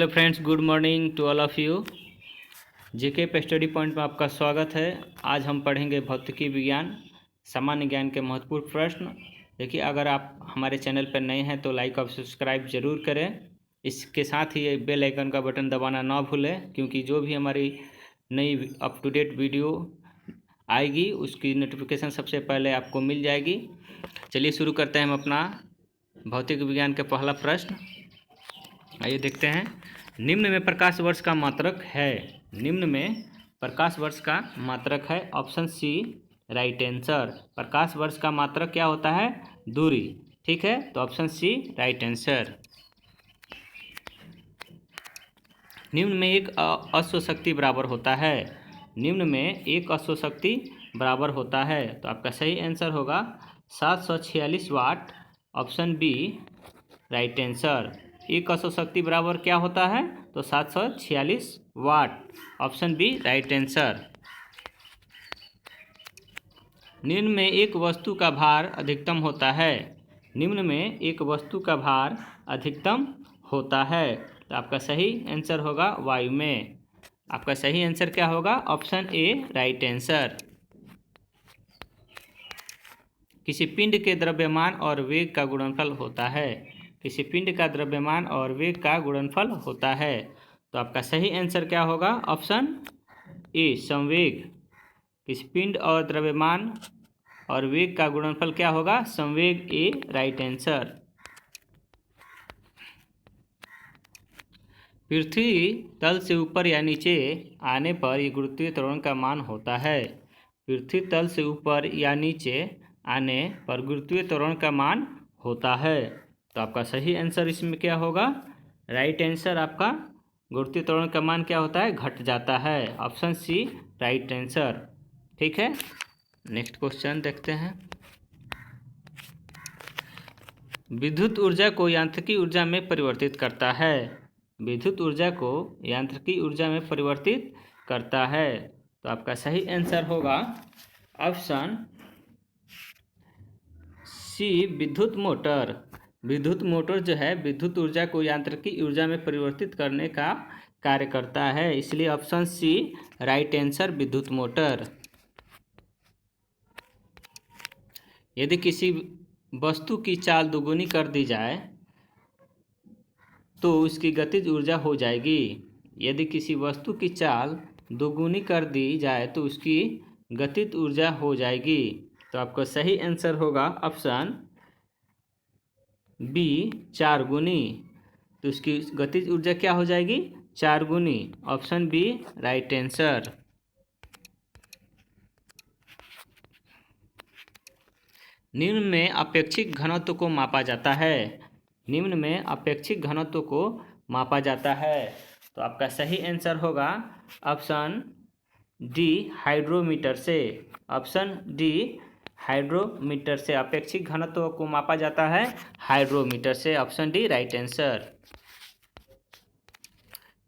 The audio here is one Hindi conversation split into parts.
Hello friends, good morning to all of you. GK पे स्टडी पॉइंट में आपका स्वागत है। आज हम पढ़ेंगे भौतिकी विज्ञान सामान्य ज्ञान के महत्वपूर्ण प्रश्न। देखिए, अगर आप हमारे चैनल पर नए हैं तो लाइक और सब्सक्राइब ज़रूर करें। इसके साथ ही बेल आइकन का बटन दबाना ना भूलें, क्योंकि जो भी हमारी नई अप टू डेट वीडियो आएगी उसकी नोटिफिकेशन सबसे पहले आपको मिल जाएगी। चलिए शुरू करते हैं हम अपना भौतिक विज्ञान का पहला प्रश्न। आइए देखते हैं। निम्न में प्रकाश वर्ष का मात्रक है। निम्न में प्रकाश वर्ष का मात्रक है। Option C right answer. प्रकाश वर्ष का मात्रक क्या होता है? दूरी। ठीक है, तो ऑप्शन सी राइट आंसर। निम्न में एक अश्वशक्ति बराबर होता है। निम्न में एक अश्वशक्ति बराबर होता है, तो आपका सही आंसर होगा 746 watt. Option B right answer. एक अश्वशक्ति बराबर क्या होता है? तो 746 watt. Option B right answer. निम्न में एक वस्तु का भार अधिकतम होता है। निम्न में एक वस्तु का भार अधिकतम होता है, तो आपका सही आंसर होगा वायु में। आपका सही आंसर क्या होगा? Option A right answer. किसी पिंड के द्रव्यमान और वेग का गुणनफल होता है। किसी पिंड का द्रव्यमान और वेग का गुणनफल होता है, तो आपका सही आंसर क्या होगा? ऑप्शन ए संवेग। किसी पिंड और द्रव्यमान और वेग का गुणनफल क्या होगा? संवेग। ए राइट आंसर। पृथ्वी तल से ऊपर या नीचे आने पर ये गुरुत्वीय त्वरण का मान होता है। पृथ्वी तल से ऊपर या नीचे आने पर गुरुत्वीय त्वरण का मान होता है, तो आपका सही आंसर इसमें क्या होगा? Right answer. आपका गुरुत्वीय त्वरण का मान क्या होता है? घट जाता है। Option C right answer. ठीक है, नेक्स्ट क्वेश्चन देखते हैं। विद्युत ऊर्जा को यांत्रिकी ऊर्जा में परिवर्तित करता है। विद्युत ऊर्जा को यांत्रिकी ऊर्जा में परिवर्तित करता है, तो आपका सही आंसर होगा ऑप्शन सी विद्युत मोटर। विद्युत मोटर जो है विद्युत ऊर्जा को यांत्रिकी ऊर्जा में परिवर्तित करने का कार्य करता है, इसलिए ऑप्शन सी राइट आंसर विद्युत मोटर। यदि किसी वस्तु की चाल दोगुनी कर दी जाए तो उसकी गतिज ऊर्जा हो जाएगी। यदि किसी वस्तु की चाल दोगुनी कर दी जाए तो उसकी गतिज ऊर्जा हो जाएगी, तो आपका सही आंसर होगा ऑप्शन बी 4 गुनी। तो उसकी गतिज ऊर्जा क्या हो जाएगी? 4 गुनी। Option B right answer. निम्न में अपेक्षित घनत्व को मापा जाता है। निम्न में अपेक्षित घनत्व को मापा जाता है, तो आपका सही आंसर होगा ऑप्शन डी हाइड्रोमीटर से। ऑप्शन डी हाइड्रोमीटर से अपेक्षित घनत्व को मापा जाता है हाइड्रोमीटर से। Option D right answer.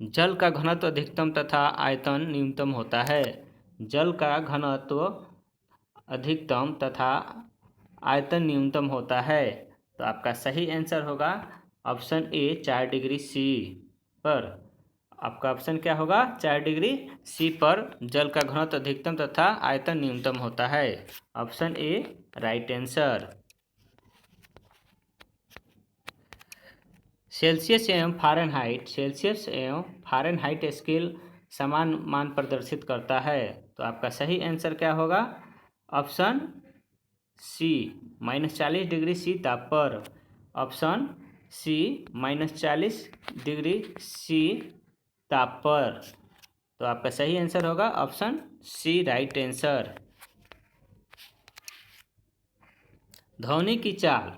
जल का घनत्व अधिकतम तथा आयतन न्यूनतम होता है। जल का घनत्व अधिकतम तथा आयतन न्यूनतम होता है, तो आपका सही आंसर होगा ऑप्शन ए 4 डिग्री सी पर। आपका ऑप्शन क्या होगा? 4 डिग्री सी पर जल का घनत्व अधिकतम तथा आयतन न्यूनतम होता है। Option A right answer. Celsius एवं फ़ारेनहाइट स्केल समान मान प्रदर्शित करता है, तो आपका सही आंसर क्या होगा? ऑप्शन सी -40 डिग्री सी ताप पर। ऑप्शन सी -40 डिग्री सी ताप पर, तो आपका सही आंसर होगा ऑप्शन सी राइट आंसर। ध्वनि की चाल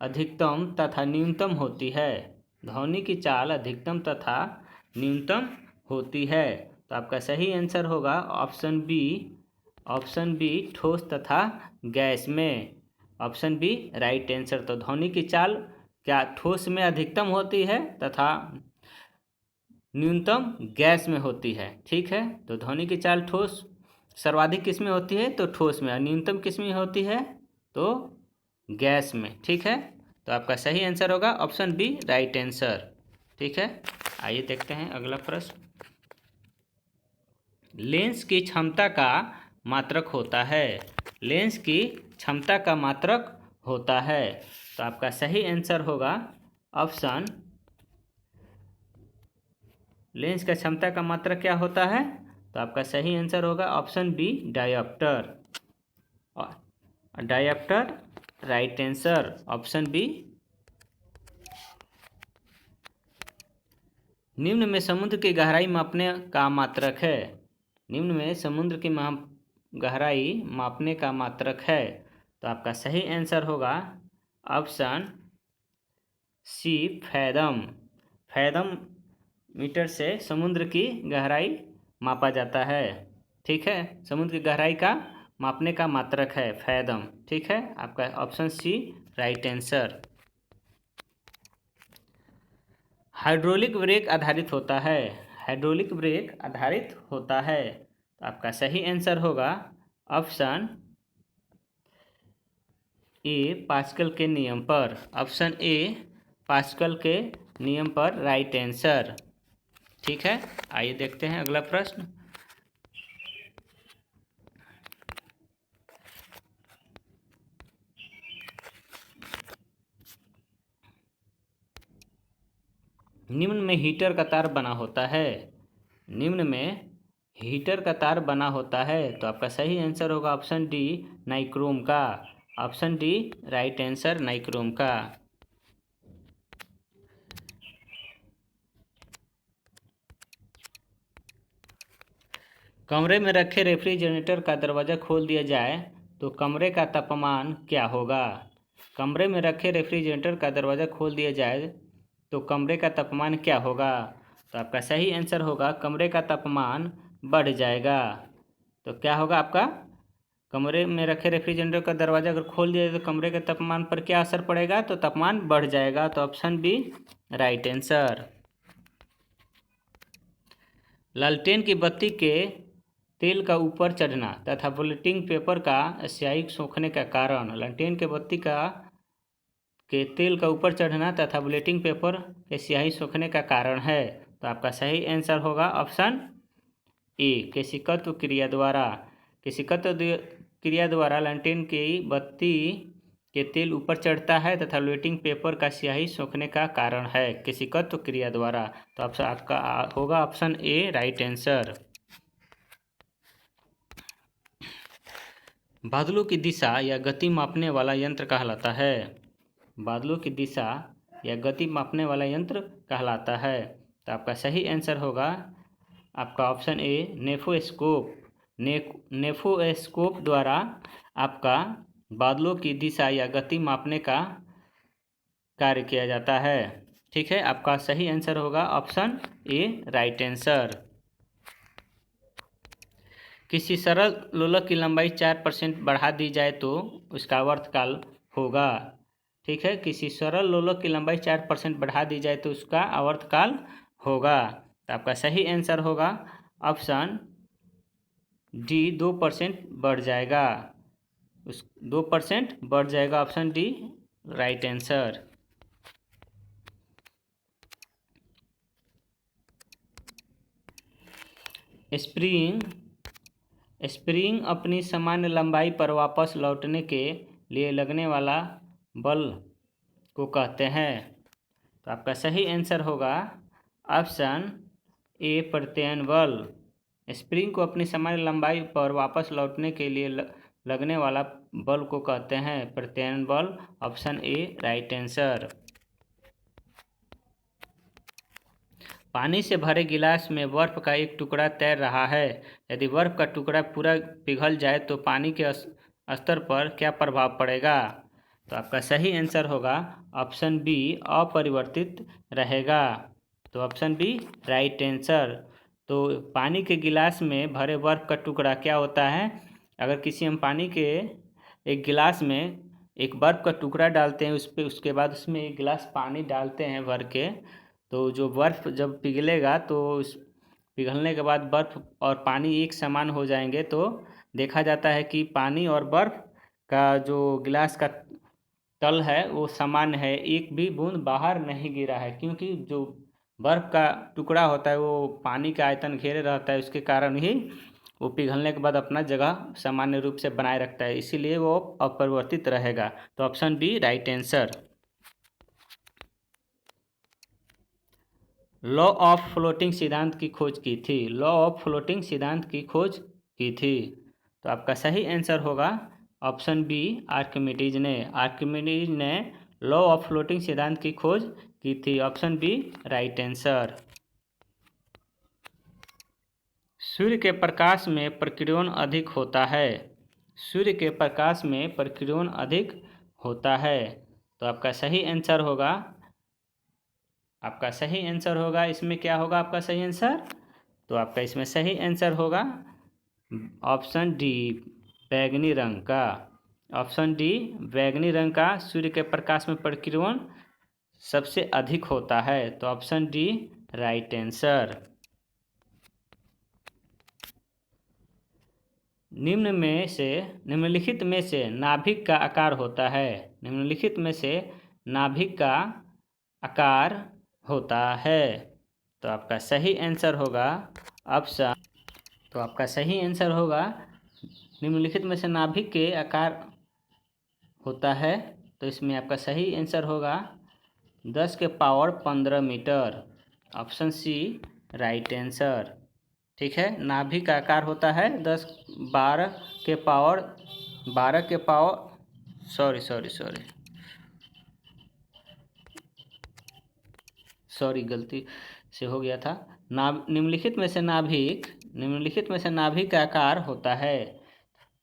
अधिकतम तथा न्यूनतम होती है। ध्वनि की चाल अधिकतम तथा न्यूनतम होती है, तो आपका सही आंसर होगा ऑप्शन बी। ऑप्शन बी ठोस तथा गैस में। Option B right answer. तो ध्वनि की चाल क्या ठोस में अधिकतम होती है तथा न्यूनतम गैस में होती है। ठीक है, तो ध्वनि की चाल ठोस सर्वाधिक किस में होती है? तो ठोस में। और न्यूनतम किस में होती है? तो गैस में। ठीक है, तो आपका सही आंसर होगा ऑप्शन बी राइट आंसर। ठीक है। आइए देखते हैं अगला प्रश्न। लेंस की क्षमता का मात्रक होता है। लेंस की क्षमता का मात्रक होता है। तो आपका सही आंसर होगा ऑप्शन, लेंस का क्षमता का मात्रक क्या होता है? तो आपका सही आंसर होगा option B, dioptre. Dioptre right answer, option B. निम्न में समुद्र की गहराई मापने का मात्रक है। निम्न में समुद्र की गहराई मापने का मात्रक है। तो आपका सही आंसर होगा option C, fathom. Fathom metre से समुद्र की गहराई मापा जाता है। ठीक है, समुद्र की गहराई का मापने का मात्रक है फैदम। ठीक है, आपका option C right answer. Hydraulic brake आधारित होता है। हाइड्रोलिक ब्रेक आधारित होता है। तो आपका सही आंसर होगा ऑप्शन ए, पास्कल के नियम पर। ऑप्शन ए, पास्कल के नियम पर राइट आंसर। ठीक है, आइए देखते हैं अगला प्रश्न। निम्न में हीटर का तार बना होता है। निम्न में हीटर का तार बना होता है। तो आपका सही आंसर होगा ऑप्शन डी, नाइक्रोम का। Option D right answer, nichrome का। कमरे में रखे रेफ्रिजरेटर का दरवाज़ा खोल दिया जाए तो कमरे का तापमान क्या होगा? कमरे में रखे रेफ्रिजरेटर का दरवाज़ा खोल दिया जाए तो कमरे का तापमान क्या होगा? तो आपका सही आंसर होगा कमरे का तापमान बढ़ जाएगा। तो क्या होगा आपका? कमरे में रखे रेफ्रिजरेटर का दरवाज़ा अगर खोल दिया जाए तो कमरे के तापमान पर क्या असर पड़ेगा? तो तापमान बढ़ जाएगा। तो ऑप्शन बी राइट आंसर। लालटेन की बत्ती के तेल का ऊपर चढ़ना तथा बुलेटिन पेपर का स्याही सोखने का कारण। लालटेन के बत्ती के तेल का ऊपर चढ़ना तथा बुलेटिन पेपर के स्याही सोखने का कारण है। तो आपका सही आंसर होगा ऑप्शन ए, केशिकत्व क्रिया द्वारा। केशिकत्व क्रिया द्वारा लालटेन की बत्ती के तेल ऊपर चढ़ता है तथा बुलेटिन पेपर का स्याही सोखने का कारण है, केशिकत्व क्रिया द्वारा। तो आपका होगा ऑप्शन ए राइट आंसर। बादलों की दिशा या गति मापने वाला यंत्र कहलाता है। बादलों की दिशा या गति मापने वाला यंत्र कहलाता है। तो आपका सही आंसर होगा आपका ऑप्शन ए, नेफोस्कोप। नेफोस्कोप द्वारा आपका बादलों की दिशा या गति मापने का कार्य किया जाता है। ठीक है, आपका सही आंसर होगा ऑप्शन ए राइट आंसर। किसी सरल लोलक की लंबाई 4% बढ़ा दी जाए तो उसका आवर्तकाल होगा। ठीक है, किसी सरल लोलक की लंबाई 4% बढ़ा दी जाए तो उसका आवर्तकाल होगा। तो आपका सही आंसर होगा ऑप्शन डी, 2% बढ़ जाएगा। 2% बढ़ जाएगा, option D right answer. Spring अपनी सामान्य लंबाई पर वापस लौटने के लिए लगने वाला बल को कहते हैं। तो आपका सही आंसर होगा ऑप्शन ए, प्रत्यायन बल। स्प्रिंग को अपनी सामान्य लंबाई पर वापस लौटने के लिए लगने वाला बल को कहते हैं प्रत्यायन बल, ऑप्शन ए राइट आंसर। पानी से भरे गिलास में बर्फ का एक टुकड़ा तैर रहा है। यदि बर्फ का टुकड़ा पूरा पिघल जाए तो पानी के स्तर पर क्या प्रभाव पड़ेगा? तो आपका सही आंसर होगा ऑप्शन बी, अपरिवर्तित रहेगा। तो ऑप्शन बी राइट आंसर। तो पानी के गिलास में भरे बर्फ का टुकड़ा क्या होता है? अगर किसी हम पानी के एक गिलास में एक बर्फ का टुकड़ा डालते हैं उसके बाद उसमें एक गिलास पानी डालते हैं भर के, तो जो बर्फ़ जब पिघलेगा तो उस पिघलने के बाद बर्फ़ और पानी एक समान हो जाएंगे तो देखा जाता है कि पानी और बर्फ़ का जो गिलास का तल है वो समान है, एक भी बूंद बाहर नहीं गिरा है, क्योंकि जो बर्फ़ का टुकड़ा होता है वो पानी का आयतन घेरे रहता है, उसके कारण ही वो पिघलने के बाद अपना जगह सामान्य रूप से बनाए रखता है, इसीलिए वो अपरिवर्तित रहेगा। तो option B right answer. Law of floating सिद्धांत की खोज की थी। लॉ ऑफ फ्लोटिंग सिद्धांत की खोज की थी। तो आपका सही आंसर होगा ऑप्शन बी आर्किमिडीज ने। आर्किमिडीज ने लॉ ऑफ फ्लोटिंग सिद्धांत की खोज की थी। Option B right answer. सूर्य के प्रकाश में प्रकीर्णन अधिक होता है। सूर्य के प्रकाश में प्रकीर्णन अधिक होता है। तो आपका सही आंसर होगा इसमें क्या होगा आपका सही आंसर? तो आपका इसमें सही आंसर होगा ऑप्शन डी बैगनी रंग का। ऑप्शन डी बैगनी रंग का सूर्य के प्रकाश में प्रकीर्णन सबसे अधिक होता है। तो ऑप्शन डी राइट आंसर। निम्नलिखित में से नाभिक का आकार होता है। निम्नलिखित में से नाभिक का आकार होता है। तो आपका सही आंसर होगा ऑप्शन। तो आपका सही आंसर होगा निम्नलिखित में से नाभिक के आकार होता है। तो इसमें आपका सही आंसर होगा 10 के power 15 metre. Option C right answer. ठीक है, नाभिक का आकार होता है 12 के पावर सॉरी गलती से हो गया था। निम्नलिखित में से नाभिक का आकार होता है।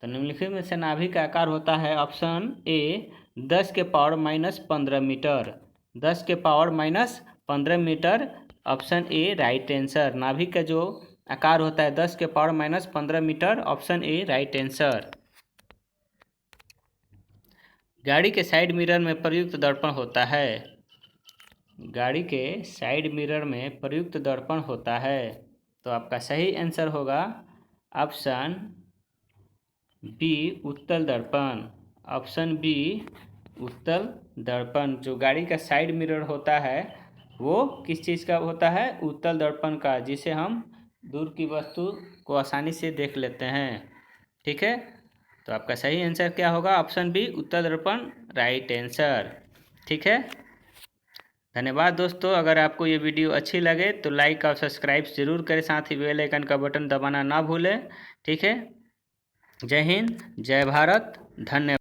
तो निम्नलिखित में से नाभिक का आकार होता है ऑप्शन ए 10 के पावर -15 मीटर। 10 के power -15 metre. Option A right answer. नाभिक का जो आकार होता है 10 के power -15 metre. Option A right answer. गाड़ी के साइड मिरर में प्रयुक्त दर्पण होता है। गाड़ी के साइड मिरर में प्रयुक्त दर्पण होता है। तो आपका सही आंसर होगा ऑप्शन बी उत्तल दर्पण। ऑप्शन बी उत्तल दर्पण। जो गाड़ी का साइड मिरर होता है वो किस चीज़ का होता है? उत्तल दर्पण का, जिसे हम दूर की वस्तु को आसानी से देख लेते हैं। ठीक है, तो आपका सही आंसर क्या होगा? ऑप्शन बी उत्तल दर्पण राइट आंसर। ठीक है, धन्यवाद दोस्तों। अगर आपको ये वीडियो अच्छी लगे तो लाइक और सब्सक्राइब जरूर करें, साथ ही बेल आइकन का बटन दबाना ना भूलें। ठीक है, जय हिंद, जय भारत, धन्यवाद।